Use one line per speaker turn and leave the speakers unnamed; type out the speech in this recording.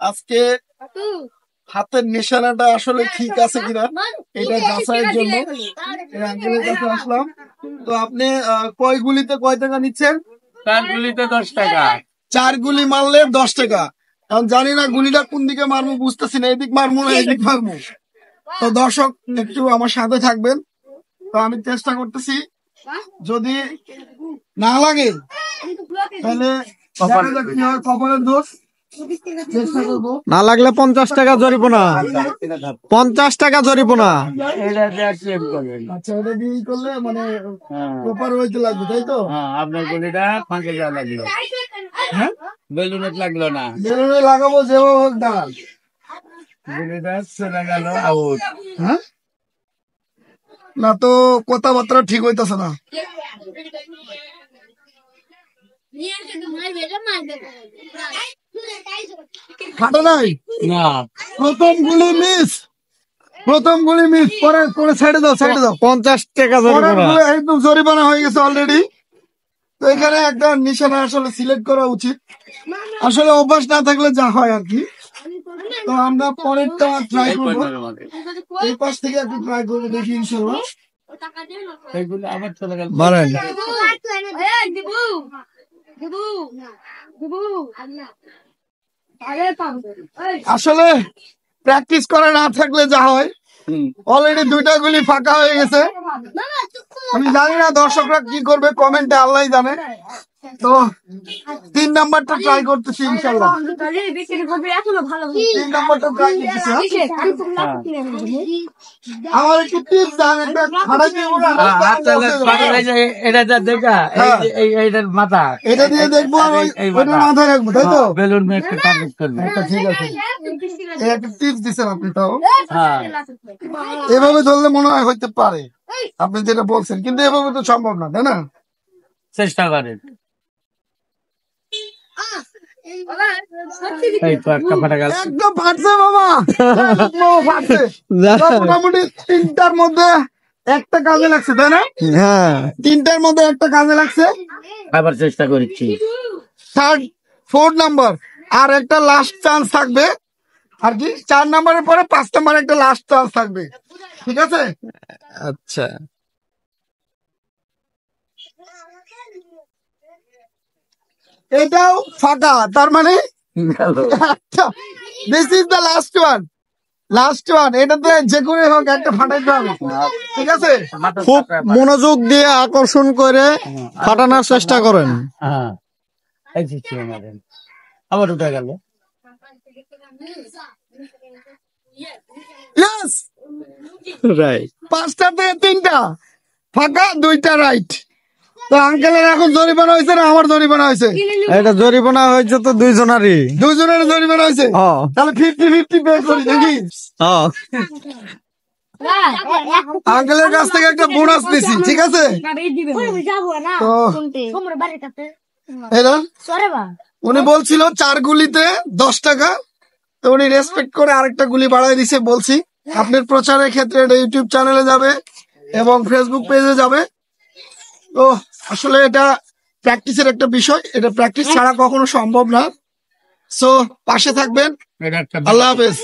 আজকে হাতের নিশানাটা আসলে ঠিক আছে কিনা এটা যাচাইয়ের জন্য এই আঙ্কেলের কাছে আসলাম। তো আপনি কয় গুলিতে কয় টাকা নিচ্ছেন?
4 গুলিতে 10 টাকা।
4 গুলি মারলে 10 টাকা। কারণ জানি না গুলিটা কোন দিকে মারবো, বুঝতেছি না, এদিক মারবো না এদিক মারবো। তো দর্শক একটু আমার সাথে থাকবেন। তো আমি চেষ্টা করতেছি, যদি না লাগে তাহলে দেখা যাক কি হয়, কপালের দোষ। চেষ্টা করবো।
না লাগলে 50 টাকা জরিমানা। 50 টাকা জরিমানা।
এটা দিয়ে ক্লেম করবেন।
আচ্ছা, ওটা দিয়ে করলে মানে প্রপার হইতে লাগবে, তাই তো?
হ্যাঁ, আপনার গুলিটা ফাঁকে যাওয়া লাগলো,
হ্যাঁ,
বেলুনে লাগলো না,
বেলুনে লাগাবো যেভাবে হোক দাঁড়ান।
গুলিটা চলে গেল আউট।
হ্যাঁ, না তো কথাবার্তা ঠিক হইতেছে না। ফাটা নাই
না,
প্রথম গুলি মিস, প্রথম গুলি মিস। পরে পরে সাইডে দাও, সাইডে দাও।
50 টাকা
পরের
জরিমানা।
গুলো একদম জরিমানা হয়ে গেছে অলরেডি। তো এখানে একটা নিশানা আসলে সিলেক্ট করা উচিত, আসলে অভ্যাস না থাকলে যা হয় আর কি। তো আমরা পরেরটা ট্রাই করবো, এই পাশ থেকে একটু ট্রাই করবো, দেখি ইনশাল্লাহ।
এইগুলো আবার চলে গেল।
মারেন।
আসলে প্র্যাকটিস করা না থাকলে যা হয়, অলরেডি 2টা গুলি ফাঁকা হয়ে গেছে। আমি জানি না দর্শকরা কি করবে, কমেন্টে আল্লাহ জানে। তো 3 নাম্বারটা ট্রাই করতেছি ইনশাল্লাহ। 3 নাম্বারটা ট্রাই করতেছি। আমার একটু টিপস দেন, একটা ফাটাই দিব না,
এটা যা দেখা, এইটার মাথা,
এটা দিয়ে দেখবো আর ওইটা মাথায় রাখবো, তাই তো?
বেলুন একটু টার্গেট করবে।
আচ্ছা, ঠিক আছে। এই একটা টিপস দিচ্ছেন আপনি, তাও
হ্যাঁ,
এভাবে ধরলে মনে হয় হইতে পারে আপনি যেটা বলছেন, কিন্তু এভাবে তো সম্ভব না, তাই না?
চেষ্টা করেন। এই তো একটা ফাটা গেল।
একদম ফাটছে মামা, মামা ফাটছে। মোটামুটি 3টার মধ্যে একটা কাজে লাগছে, তাই না?
হ্যাঁ,
3টার মধ্যে একটা কাজে লাগছে।
আবার চেষ্টা করছি।
4 নাম্বার আর একটা লাস্ট চান্স থাকবে আর কি। 4 নাম্বারের পরে 5 নাম্বার একটা লাস্ট চান্স থাকবে, ঠিক আছে?
আচ্ছা।
এটাও ফাঁকা, তার মানে this is the last one, last one. এটাতে যে করে হোক একটা ফাটাইতে হবে, ঠিক আছে?
খুব মনোযোগ দিয়ে আকর্ষণ করে ফাটানোর চেষ্টা করেন।
হ্যাঁ, এই যে ছিল মারেন। আবার উঠে গেল।
Yes,
right.
5টা থেকে 3টা ফাঁকা, 2টা রাইট। তো আঙ্কেলের এখন জরিমানা হয়েছে না আমার জরিমানা হয়েছে?
এটা জরিমানা হয়েছে তো দুইজনারই।
দুজনের জরিমানা হয়েছে। তাহলে 50-50 পে করি, দেখি। আঙ্কেলের কাছ থেকে একটা বোনাস দিছি, ঠিক আছে? তো এরা উনি বলছিল 4 গুলিতে 10 টাকা, তো উনি রেসপেক্ট করে আরেকটা গুলি বাড়াই দিছে। বলছি আপনার প্রচারের ক্ষেত্রে এটা ইউটিউব চ্যানেলে যাবে এবং ফেসবুক পেজে যাবে। তো আসলে এটা প্র্যাকটিসের একটা বিষয়, এটা প্র্যাকটিস ছাড়া কখনো সম্ভব না। সো পাশে থাকবেন।
এটা একটা
আল্লাহ হাফেজ।